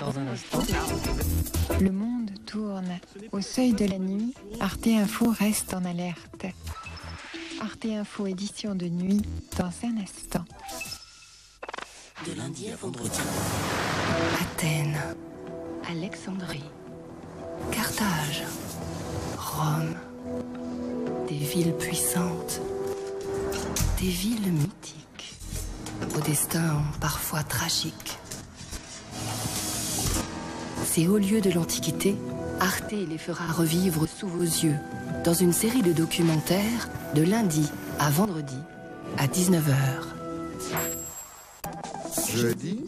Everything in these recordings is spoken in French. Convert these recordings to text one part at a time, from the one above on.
Dans un instant, le monde tourne. Au seuil de la nuit, Arte Info reste en alerte. Arte Info édition de nuit dans un instant. De lundi à vendredi. Athènes, Alexandrie, Carthage, Rome. Des villes puissantes, des villes mythiques, au destin parfois tragique. Ces hauts lieux de l'Antiquité, Arte les fera revivre sous vos yeux dans une série de documentaires de lundi à vendredi à 19h. Jeudi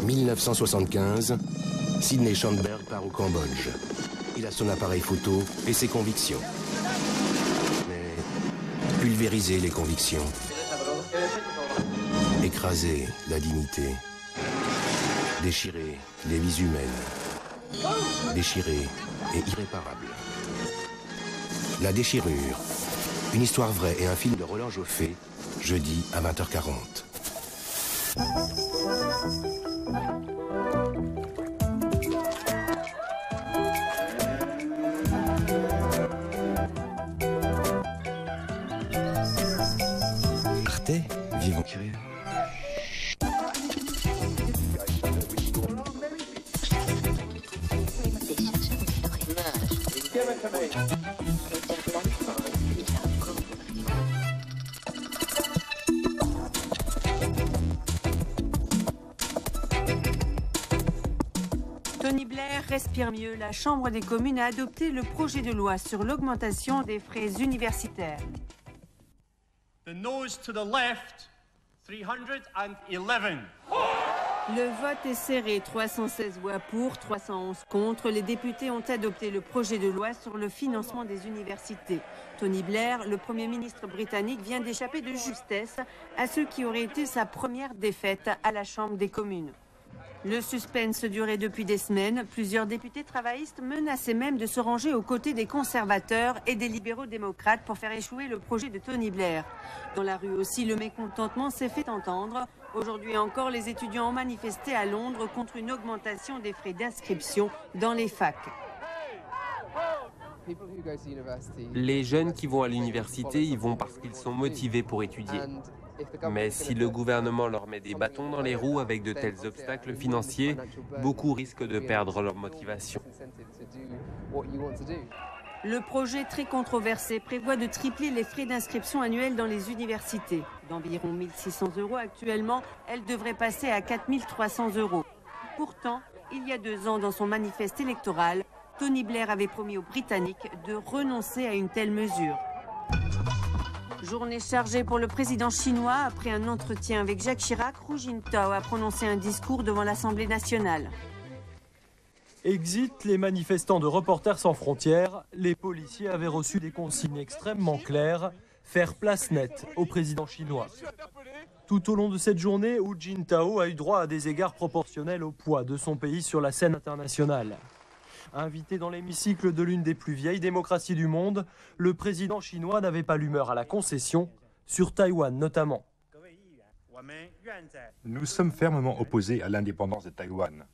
1975, Sidney Schandberg part au Cambodge. Il a son appareil photo et ses convictions. Mais pulvériser les convictions, écraser la dignité, déchirer les vies humaines, déchirer et irréparable. La déchirure, une histoire vraie et un film de Roland Joffé, jeudi à 20h40. Arte, vivons curieux. Tony Blair respire mieux. La Chambre des communes a adopté le projet de loi sur l'augmentation des frais universitaires. The noes to the left, 311. Le vote est serré, 316 voix pour, 311 contre. Les députés ont adopté le projet de loi sur le financement des universités. Tony Blair, le Premier ministre britannique, vient d'échapper de justesse à ce qui aurait été sa première défaite à la Chambre des communes. Le suspense durait depuis des semaines. Plusieurs députés travaillistes menaçaient même de se ranger aux côtés des conservateurs et des libéraux démocrates pour faire échouer le projet de Tony Blair. Dans la rue aussi, le mécontentement s'est fait entendre. Aujourd'hui encore, les étudiants ont manifesté à Londres contre une augmentation des frais d'inscription dans les facs. Les jeunes qui vont à l'université y vont parce qu'ils sont motivés pour étudier. Mais si le gouvernement leur met des bâtons dans les roues avec de tels obstacles financiers, beaucoup risquent de perdre leur motivation. Le projet très controversé prévoit de tripler les frais d'inscription annuels dans les universités. D'environ 1 600 € actuellement, elle devrait passer à 4 300 €. Pourtant, il y a 2 ans, dans son manifeste électoral, Tony Blair avait promis aux Britanniques de renoncer à une telle mesure. Journée chargée pour le président chinois. Après un entretien avec Jacques Chirac, Hu Jintao a prononcé un discours devant l'Assemblée nationale. Exit les manifestants de Reporters sans frontières. Les policiers avaient reçu des consignes extrêmement claires. Faire place nette au président chinois. Tout au long de cette journée, Hu Jintao a eu droit à des égards proportionnels au poids de son pays sur la scène internationale. Invité dans l'hémicycle de l'une des plus vieilles démocraties du monde, le président chinois n'avait pas l'humeur à la concession, sur Taïwan notamment. Nous sommes fermement opposés à l'indépendance de Taïwan.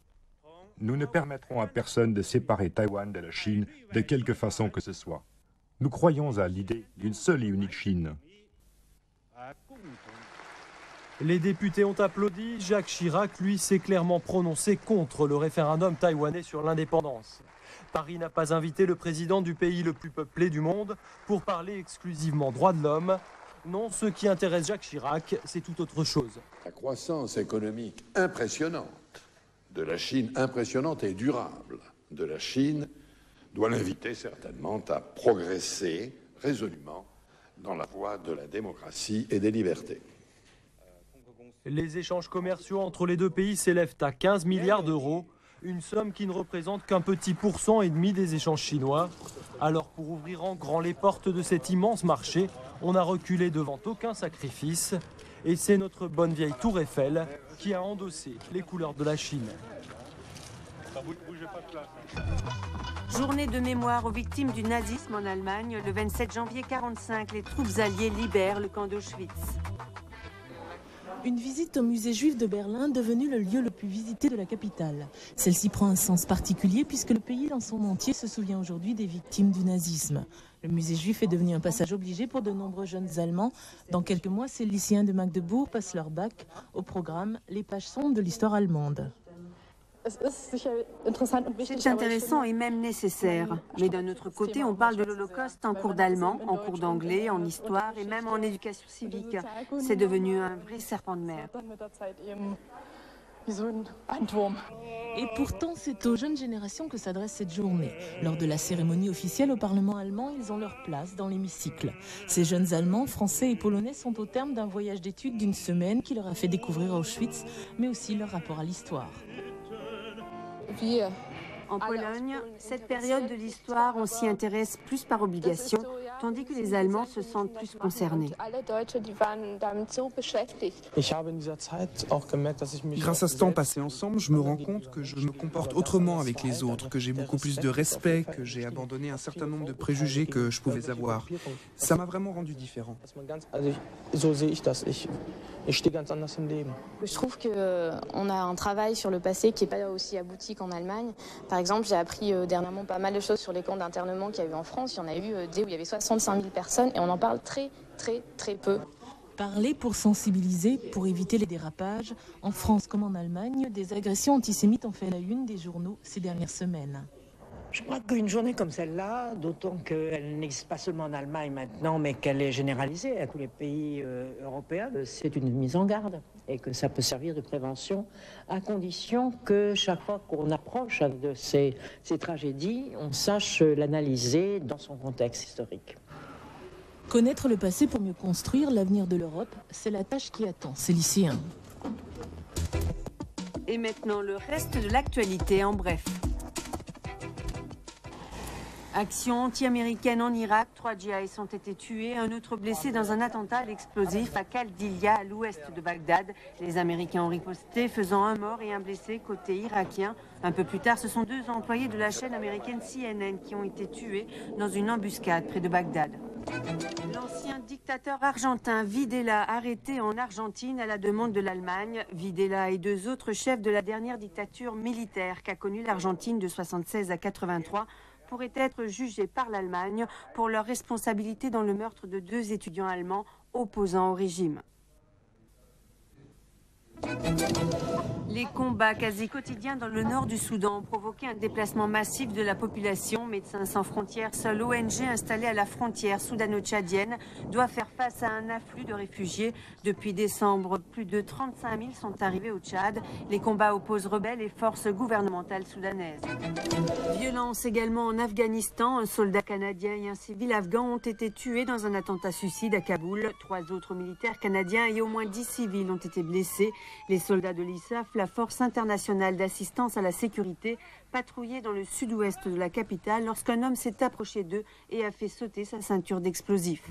Nous ne permettrons à personne de séparer Taïwan de la Chine de quelque façon que ce soit. Nous croyons à l'idée d'une seule et unique Chine. Les députés ont applaudi. Jacques Chirac, lui, s'est clairement prononcé contre le référendum taïwanais sur l'indépendance. Paris n'a pas invité le président du pays le plus peuplé du monde pour parler exclusivement droits de l'homme. Non, ce qui intéresse Jacques Chirac, c'est tout autre chose. La croissance économique impressionnante de la Chine, impressionnante et durable de la Chine, doit l'inviter certainement à progresser résolument dans la voie de la démocratie et des libertés. Les échanges commerciaux entre les deux pays s'élèvent à 15 milliards d'euros, une somme qui ne représente qu'un petit % et demi des échanges chinois. Alors pour ouvrir en grand les portes de cet immense marché, on n'a reculé devant aucun sacrifice. Et c'est notre bonne vieille Tour Eiffel qui a endossé les couleurs de la Chine. Journée de mémoire aux victimes du nazisme en Allemagne. Le 27 janvier 1945, les troupes alliées libèrent le camp d'Auschwitz. Une visite au musée juif de Berlin, devenu le lieu le plus visité de la capitale. Celle-ci prend un sens particulier puisque le pays dans son entier se souvient aujourd'hui des victimes du nazisme. Le musée juif est devenu un passage obligé pour de nombreux jeunes Allemands. Dans quelques mois, ces lycéens de Magdebourg passent leur bac. Au programme, les pages sombres de l'histoire allemande. C'est intéressant et même nécessaire. Mais d'un autre côté, on parle de l'Holocauste en cours d'allemand, en cours d'anglais, en histoire et même en éducation civique. C'est devenu un vrai serpent de mer. Et pourtant, c'est aux jeunes générations que s'adresse cette journée. Lors de la cérémonie officielle au Parlement allemand, ils ont leur place dans l'hémicycle. Ces jeunes Allemands, Français et Polonais sont au terme d'un voyage d'études d'une semaine qui leur a fait découvrir Auschwitz, mais aussi leur rapport à l'histoire. En Pologne, cette période de l'histoire, on s'y intéresse plus par obligation, tandis que les Allemands se sentent plus concernés. Grâce à ce temps passé ensemble, je me rends compte que je me comporte autrement avec les autres, que j'ai beaucoup plus de respect, que j'ai abandonné un certain nombre de préjugés que je pouvais avoir. Ça m'a vraiment rendu différent. Je trouve qu'on a un travail sur le passé qui n'est pas aussi abouti qu'en Allemagne. Par exemple, j'ai appris dernièrement pas mal de choses sur les camps d'internement qu'il y a eu en France. Il y en a eu des où il y avait 65 000 personnes et on en parle très peu. Parler pour sensibiliser, pour éviter les dérapages. En France comme en Allemagne, des agressions antisémites ont fait la une des journaux ces dernières semaines. Je crois qu'une journée comme celle-là, d'autant qu'elle n'existe pas seulement en Allemagne maintenant, mais qu'elle est généralisée à tous les pays européens, c'est une mise en garde et que ça peut servir de prévention à condition que chaque fois qu'on approche de ces tragédies, on sache l'analyser dans son contexte historique. Connaître le passé pour mieux construire l'avenir de l'Europe, c'est la tâche qui attend ces lycéens. Et maintenant, le reste de l'actualité en bref. Action anti-américaine en Irak, 3 djihadistes ont été tués, un autre blessé dans un attentat à l'explosif à Khaldilia, à l'ouest de Bagdad. Les Américains ont riposté, faisant un mort et un blessé côté irakien. Un peu plus tard, ce sont 2 employés de la chaîne américaine CNN qui ont été tués dans une embuscade près de Bagdad. L'ancien dictateur argentin Videla, arrêté en Argentine à la demande de l'Allemagne. Videla et 2 autres chefs de la dernière dictature militaire qu'a connue l'Argentine de 1976 à 1983 pourraient être jugés par l'Allemagne pour leur responsabilité dans le meurtre de 2 étudiants allemands opposants au régime. Les combats quasi quotidiens dans le nord du Soudan ont provoqué un déplacement massif de la population. Médecins sans frontières, seule ONG installée à la frontière soudano-tchadienne, doit faire face à un afflux de réfugiés. Depuis décembre, plus de 35 000 sont arrivés au Tchad. Les combats opposent rebelles et forces gouvernementales soudanaises. Violence également en Afghanistan. Un soldat canadien et un civil afghan ont été tués dans un attentat suicide à Kaboul. 3 autres militaires canadiens et au moins 10 civils ont été blessés. Les soldats de l'ISAF, la Force internationale d'assistance à la sécurité, patrouillaient dans le sud-ouest de la capitale lorsqu'un homme s'est approché d'eux et a fait sauter sa ceinture d'explosifs.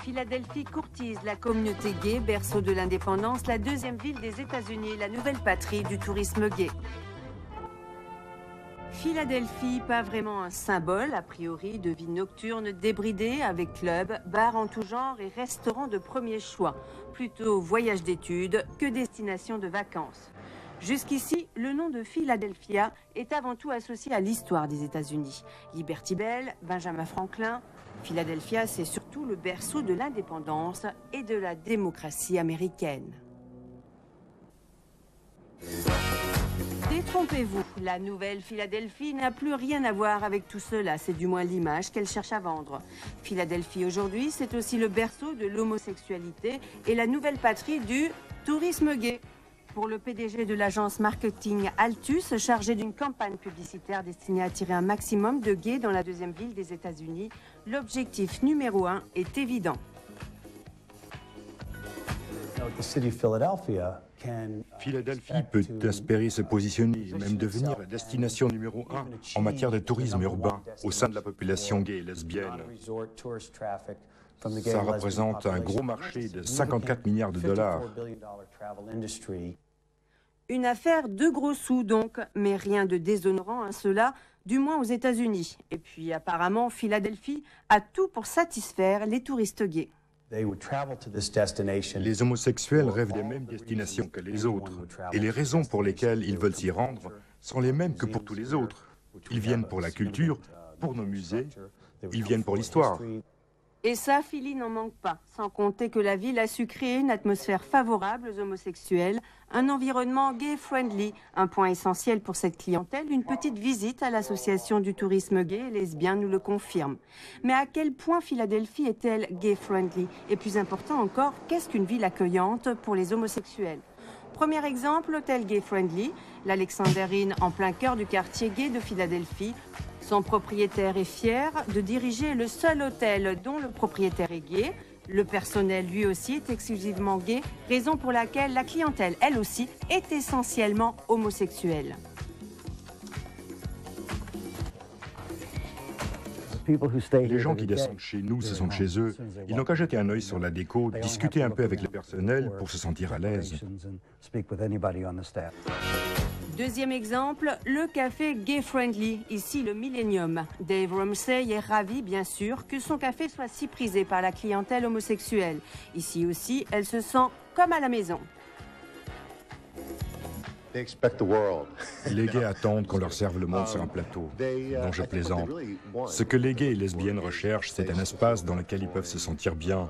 Philadelphie courtise la communauté gay, berceau de l'indépendance, la 2e ville des États-Unis, la nouvelle patrie du tourisme gay. Philadelphie, pas vraiment un symbole, a priori, de vie nocturne débridée avec clubs, bars en tout genre et restaurants de premier choix. Plutôt voyage d'études que destination de vacances. Jusqu'ici, le nom de Philadelphia est avant tout associé à l'histoire des États-Unis. Liberty Bell, Benjamin Franklin, Philadelphia, c'est surtout le berceau de l'indépendance et de la démocratie américaine. Détrompez-vous, la nouvelle Philadelphie n'a plus rien à voir avec tout cela, c'est du moins l'image qu'elle cherche à vendre. Philadelphie aujourd'hui, c'est aussi le berceau de l'homosexualité et la nouvelle patrie du tourisme gay. Pour le PDG de l'agence marketing Altus, chargé d'une campagne publicitaire destinée à attirer un maximum de gays dans la 2e ville des États-Unis, l'objectif numéro 1 est évident. Philadelphie peut espérer se positionner et même devenir la destination numéro 1 en matière de tourisme urbain au sein de la population gay et lesbienne. Ça représente un gros marché de 54 milliards de dollars. Une affaire de gros sous donc, mais rien de déshonorant à cela, du moins aux États-Unis. Et puis apparemment, Philadelphie a tout pour satisfaire les touristes gays. Les homosexuels rêvent des mêmes destinations que les autres, et les raisons pour lesquelles ils veulent s'y rendre sont les mêmes que pour tous les autres. Ils viennent pour la culture, pour nos musées, ils viennent pour l'histoire. Et ça, Philly n'en manque pas, sans compter que la ville a su créer une atmosphère favorable aux homosexuels, un environnement gay-friendly, un point essentiel pour cette clientèle. Une petite visite à l'association du tourisme gay et lesbien nous le confirme. Mais à quel point Philadelphie est-elle gay-friendly? Et plus important encore, qu'est-ce qu'une ville accueillante pour les homosexuels? Premier exemple, l'hôtel gay-friendly, l'Alexander Inn en plein cœur du quartier gay de Philadelphie. Son propriétaire est fier de diriger le seul hôtel dont le propriétaire est gay. Le personnel, lui aussi, est exclusivement gay, raison pour laquelle la clientèle, elle aussi, est essentiellement homosexuelle. Les gens qui descendent chez nous se sentent chez eux. Ils n'ont qu'à jeter un œil sur la déco, discuter un peu avec le personnel pour se sentir à l'aise. Deuxième exemple, le café gay-friendly, ici le Millennium. Dave Ramsey est ravi, bien sûr, que son café soit si prisé par la clientèle homosexuelle. Ici aussi, elle se sent comme à la maison. Les gays attendent qu'on leur serve le monde sur un plateau. Non, je plaisante. Ce que les gays et lesbiennes recherchent, c'est un espace dans lequel ils peuvent se sentir bien.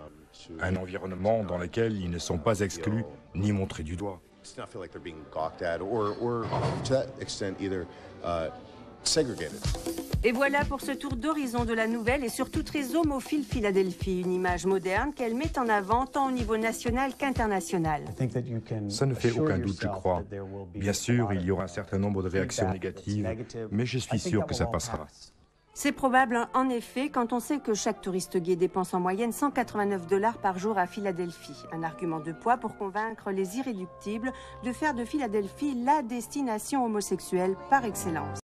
Un environnement dans lequel ils ne sont pas exclus ni montrés du doigt. Et voilà pour ce tour d'horizon de la nouvelle et surtout très homophile Philadelphie, une image moderne qu'elle met en avant tant au niveau national qu'international. Ça ne fait aucun doute, je crois. Bien sûr, il y aura un certain nombre de réactions négatives, mais je suis sûr que ça passera. C'est probable, en effet, quand on sait que chaque touriste gay dépense en moyenne 189 $ par jour à Philadelphie. Un argument de poids pour convaincre les irréductibles de faire de Philadelphie la destination homosexuelle par excellence.